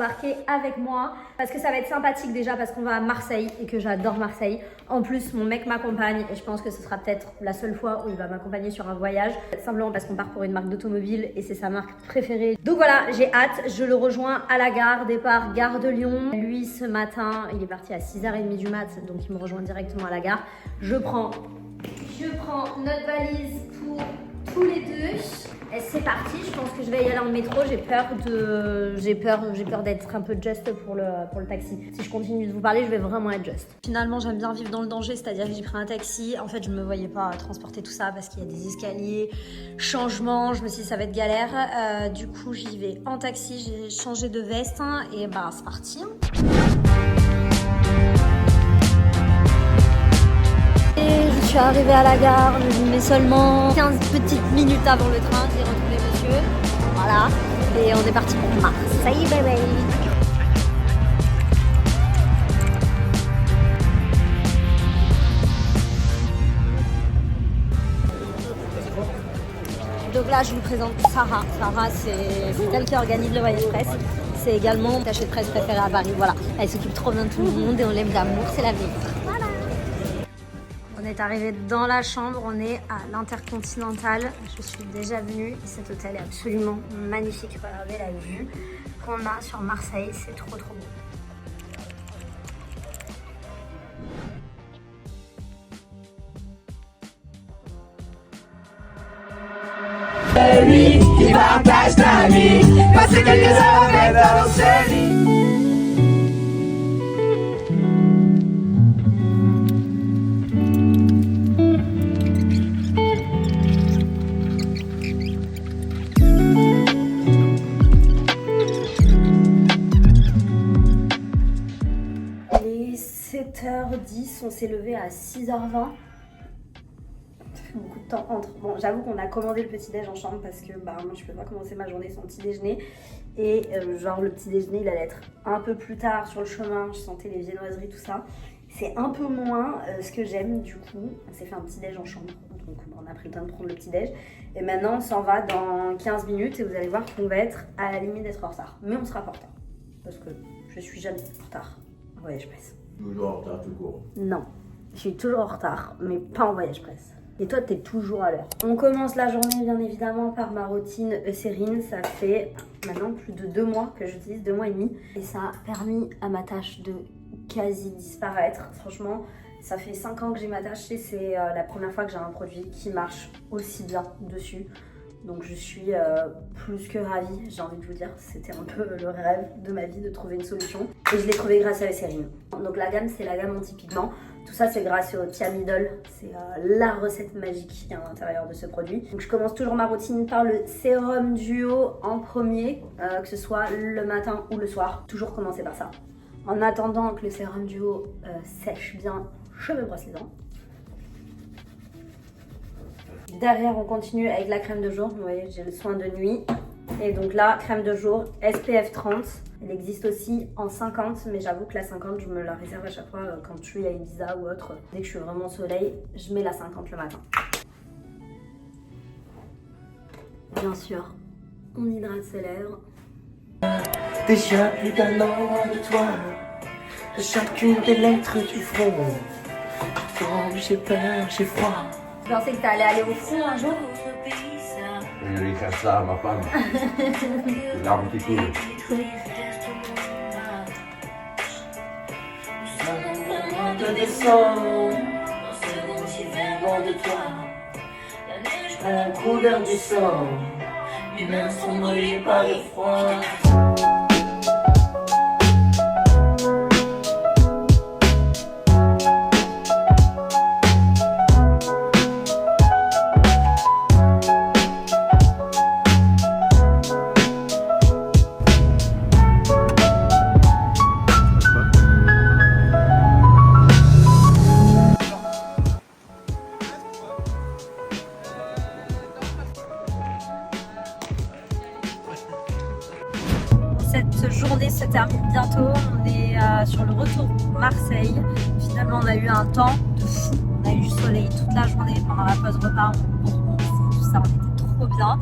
embarquer avec moi parce que ça va être sympathique déjà parce qu'on va à Marseille et que j'adore Marseille. En plus, mon mec m'accompagne et je pense que ce sera peut-être la seule fois où il va m'accompagner sur un voyage. Simplement parce qu'on part pour une marque d'automobile et c'est sa marque préférée. Donc voilà, j'ai hâte. Je le rejoins à la gare, départ gare de Lyon. Lui, ce matin, il est parti à 6h30 du mat, donc il me rejoint directement à la gare. Je prends notre valise pour tous les deux. Et c'est parti, je pense que je vais y aller en métro. J'ai peur d'être un peu just pour le taxi. Si je continue de vous parler, je vais vraiment être just. Finalement, j'aime bien vivre dans le danger, c'est-à-dire que j'ai pris un taxi. En fait, je me voyais pas transporter tout ça parce qu'il y a des escaliers, changements. Je me suis dit, ça va être galère. Du coup, j'y vais en taxi. J'ai changé de veste et bah, c'est parti. Je suis arrivée à la gare, mais seulement 15 petites minutes avant le train, j'ai retrouvé monsieur. Voilà, et on est parti pour Marseille, bébé. Donc là, je vous présente Sarah. Sarah, c'est elle qui organise le voyage presse. C'est également mon attachée de presse préférée à Paris. Voilà, elle s'occupe trop bien de tout le monde et on l'aime d'amour, c'est la vie. On est arrivé dans la chambre, on est à l'Intercontinental. Je suis déjà venue, cet hôtel est absolument magnifique. Regardez la vue qu'on a sur Marseille, c'est trop beau. Lui, il partage ta vie, passer quelques heures avec toi dans ce lit. Il est 7h10, on s'est levé à 6h20. Beaucoup de temps entre. Bon, j'avoue qu'on a commandé le petit déj en chambre parce que bah moi je peux pas commencer ma journée sans petit déjeuner et genre le petit déjeuner il allait être un peu plus tard sur le chemin, je sentais les viennoiseries tout ça. C'est un peu moins ce que j'aime, du coup on s'est fait un petit déj en chambre, donc on a pris le temps de prendre le petit déj et maintenant on s'en va dans 15 minutes et vous allez voir qu'on va être à la limite d'être en retard, mais on sera pas en retard parce que je suis jamais en retard en voyage presse. Toujours en retard tout court. Non, je suis toujours en retard mais pas en voyage presse. Et toi, t'es toujours à l'heure. On commence la journée, bien évidemment, par ma routine Eucérine. Ça fait maintenant plus de 2 mois que j'utilise, 2 mois et demi. Et ça a permis à ma tache de quasi disparaître. Franchement, ça fait 5 ans que j'ai ma tache et c'est la première fois que j'ai un produit qui marche aussi bien dessus. Donc je suis plus que ravie, j'ai envie de vous dire. C'était un peu le rêve de ma vie de trouver une solution. Et je l'ai trouvé grâce à Eucérine. Donc la gamme, c'est la gamme anti-pigment. Tout ça, c'est grâce au Thiamidol. C'est la recette magique qui est à l'intérieur de ce produit. Donc je commence toujours ma routine par le sérum duo en premier, que ce soit le matin ou le soir. Toujours commencer par ça. En attendant que le sérum duo sèche bien, je me brosse les dents. Derrière, on continue avec la crème de jour. Vous voyez, j'ai le soin de nuit. Et donc là, crème de jour SPF 30. Elle existe aussi en 50, mais j'avoue que la 50, je me la réserve à chaque fois quand je suis à Ibiza ou autre. Dès que je suis vraiment au soleil, je mets la 50 le matin. Bien sûr, on hydrate ses lèvres. Déjà plus d'un an de toi, de chacune des lettres du front. Oh, j'ai peur, j'ai froid. Tu pensais que t'allais aller au front un jour? Je vais faire ça à ma femme. Les larmes qui coulent. De descendre, loin de toi, la couleur du sang, même sont noyés par le froid. Cette journée se termine bientôt, on est sur le retour Marseille. Finalement on a eu un temps de fou, on a eu du soleil toute la journée pendant la pause repas, tout ça, on était trop bien.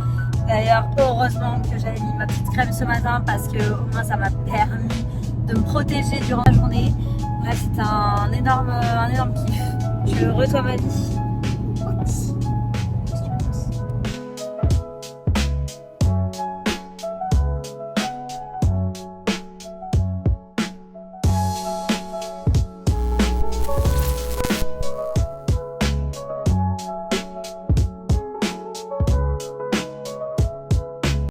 D'ailleurs, heureusement que j'avais mis ma petite crème ce matin parce que au moins ça m'a permis de me protéger durant la journée. Bref, c'était un énorme kiff. Je reçois ma vie.